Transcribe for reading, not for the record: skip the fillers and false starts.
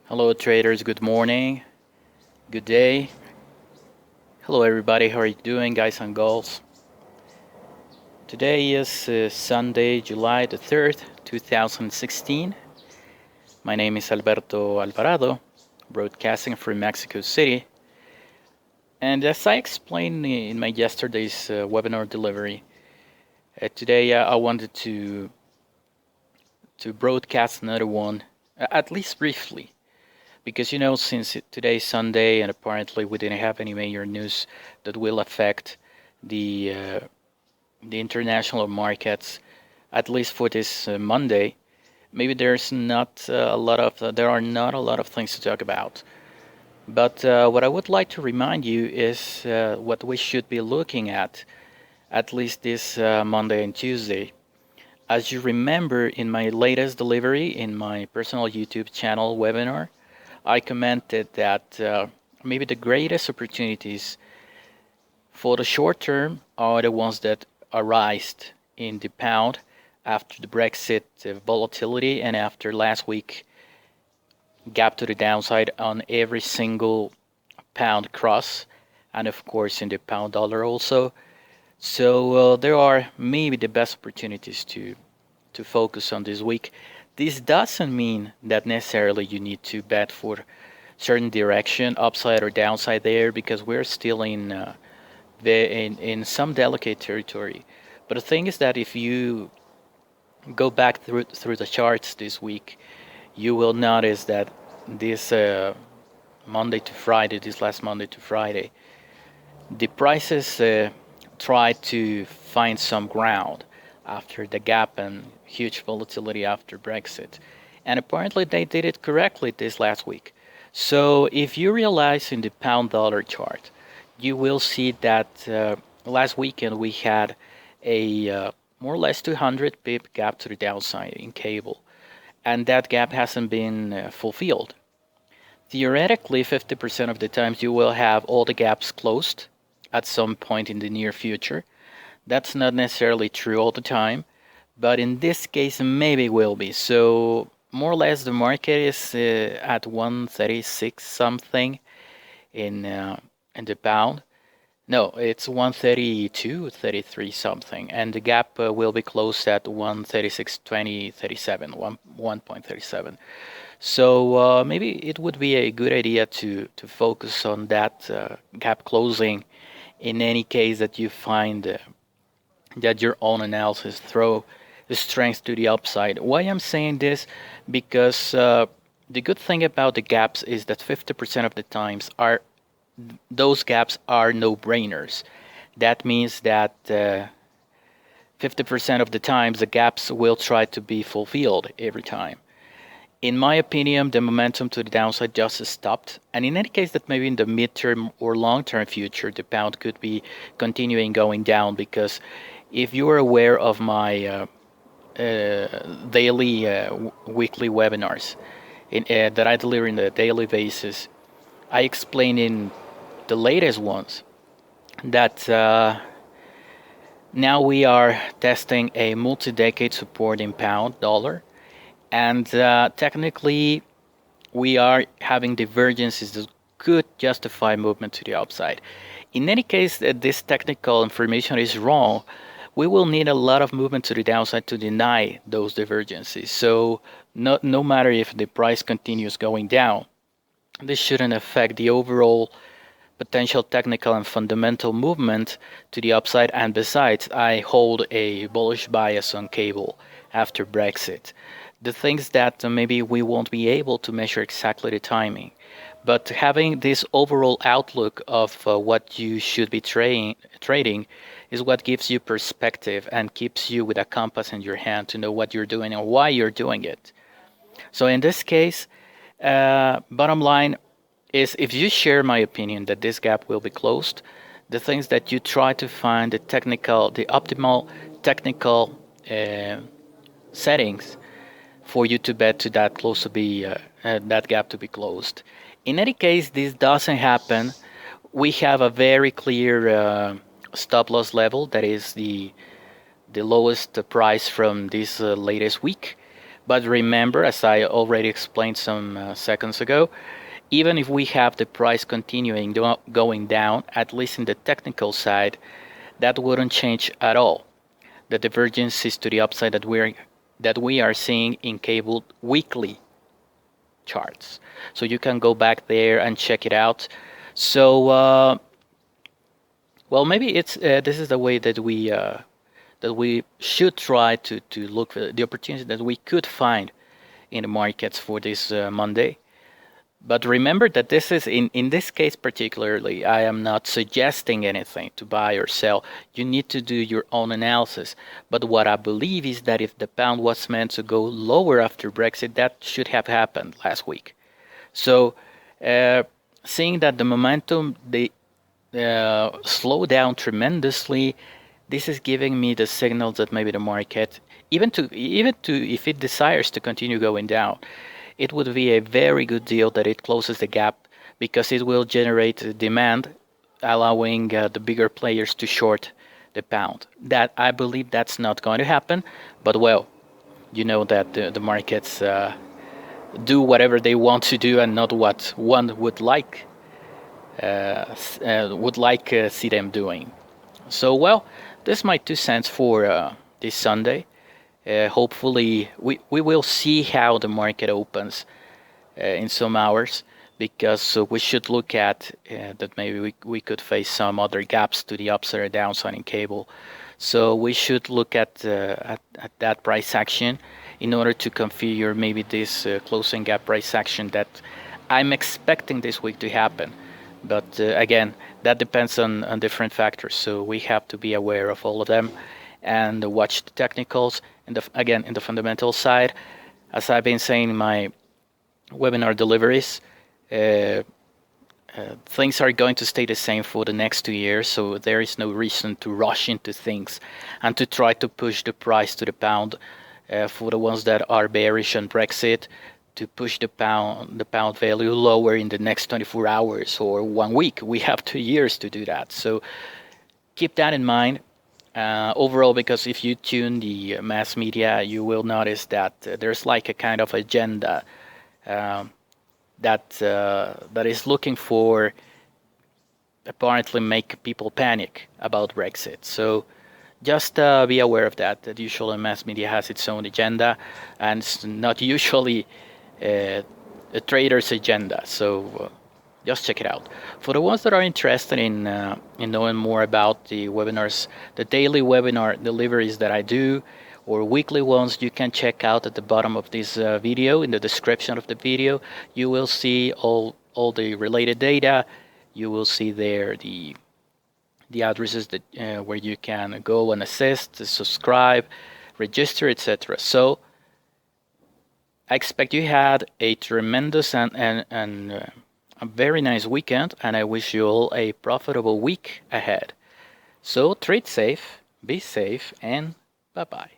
Hello, traders. Good morning. Good day. Hello, everybody. How are you doing, guys and girls? Today is Sunday, July the 3rd, 2016. My name is Alberto Alvarado, broadcasting from Mexico City. And as I explained in my yesterday's webinar delivery, today I wanted to broadcast another one, at least briefly. Because since today is Sunday and apparently we didn't have any major news that will affect the international markets, at least for this Monday, maybe there are not a lot of things to talk about. But what I would like to remind you is what we should be looking at least this Monday and Tuesday. As you remember, in my latest delivery in my personal YouTube channel webinar, I commented that maybe the greatest opportunities for the short term are the ones that arise in the pound after the Brexit volatility and after last week gap to the downside on every single pound cross, and of course in the pound dollar also. So there are maybe the best opportunities to focus on this week. This doesn't mean that necessarily you need to bet for certain direction, upside or downside there, because we're still in some delicate territory. But the thing is that if you go back through the charts this week, you will notice that this this last Monday to Friday, the prices tried to find some ground after the gap and huge volatility after Brexit. And apparently they did it correctly this last week. So if you realize in the pound dollar chart, you will see that last weekend we had a more or less 200 pip gap to the downside in cable, and that gap hasn't been fulfilled. Theoretically, 50% of the times you will have all the gaps closed at some point in the near future. That's not necessarily true all the time, but in this case, maybe will be. So more or less, the market is at 136 something in the pound. No, it's 132, 33 something, and the gap will be closed at 136.20, 37, 1.37. So maybe it would be a good idea to focus on that gap closing in any case that you find that your own analysis throw the strength to the upside. Why I'm saying this? Because the good thing about the gaps is that 50% of the times those gaps are no-brainers. That means that 50% of the times the gaps will try to be fulfilled every time. In my opinion, the momentum to the downside just stopped, and in any case that maybe in the midterm or long-term future the pound could be continuing going down, because if you are aware of my daily weekly webinars that I deliver in the daily basis, I explain in the latest ones that now we are testing a multi-decade support in pound dollar, and technically we are having divergences that could justify movement to the upside. In any case that this technical information is wrong, we will need a lot of movement to the downside to deny those divergences. So no matter if the price continues going down, this shouldn't affect the overall potential technical and fundamental movement to the upside. And besides, I hold a bullish bias on cable after Brexit. The things that maybe we won't be able to measure exactly the timing, but having this overall outlook of what you should be trading is what gives you perspective and keeps you with a compass in your hand to know what you're doing and why you're doing it. So in this case, bottom line is, if you share my opinion that this gap will be closed, the things that you try to find the optimal technical settings for you to bet to that close to be that gap to be closed. In any case, this doesn't happen. We have a very clear stop loss level, that is the lowest price from this latest week. But remember, as I already explained some seconds ago, even if we have the price continuing going down, at least in the technical side, that wouldn't change at all the divergences to the upside that we are seeing in cable weekly charts. So you can go back there and check it out. So well, maybe it's this is the way that we should try to look for the opportunity that we could find in the markets for this Monday. But remember that this is in this case particularly, I am not suggesting anything to buy or sell. You need to do your own analysis. But what I believe is that if the pound was meant to go lower after Brexit, that should have happened last week. So seeing that the momentum they slow down tremendously, this is giving me the signals that maybe the market, even to if it desires to continue going down, it would be a very good deal that it closes the gap, because it will generate demand, allowing the bigger players to short the pound. That I believe that's not going to happen, but well, you know that the markets do whatever they want to do and not what one would like see them doing. So well, this is my 2 cents for this Sunday. Hopefully we will see how the market opens in some hours, because we should look at that maybe we could face some other gaps to the upside or downside in cable. So we should look at that price action in order to configure maybe this closing gap price action that I'm expecting this week to happen. But again, that depends on different factors. So we have to be aware of all of them and watch the technicals. And again, in the fundamental side, as I've been saying in my webinar deliveries, things are going to stay the same for the next 2 years. So there is no reason to rush into things and to try to push the price to the pound. For the ones that are bearish on Brexit, to push the pound value lower in the next 24 hours or 1 week. We have 2 years to do that. So keep that in mind. Overall, because if you tune the mass media, you will notice that there's like a kind of agenda that is looking for apparently make people panic about Brexit. So just be aware of that. That usually mass media has its own agenda, and it's not usually a trader's agenda. So just check it out. For the ones that are interested in knowing more about the webinars, the daily webinar deliveries that I do, or weekly ones, you can check out at the bottom of this video, in the description of the video. You will see all the related data. You will see there the addresses that where you can go and assist, subscribe, register, etc. So I expect you had a tremendous and a very nice weekend, and I wish you all a profitable week ahead. So trade safe, be safe, and bye-bye.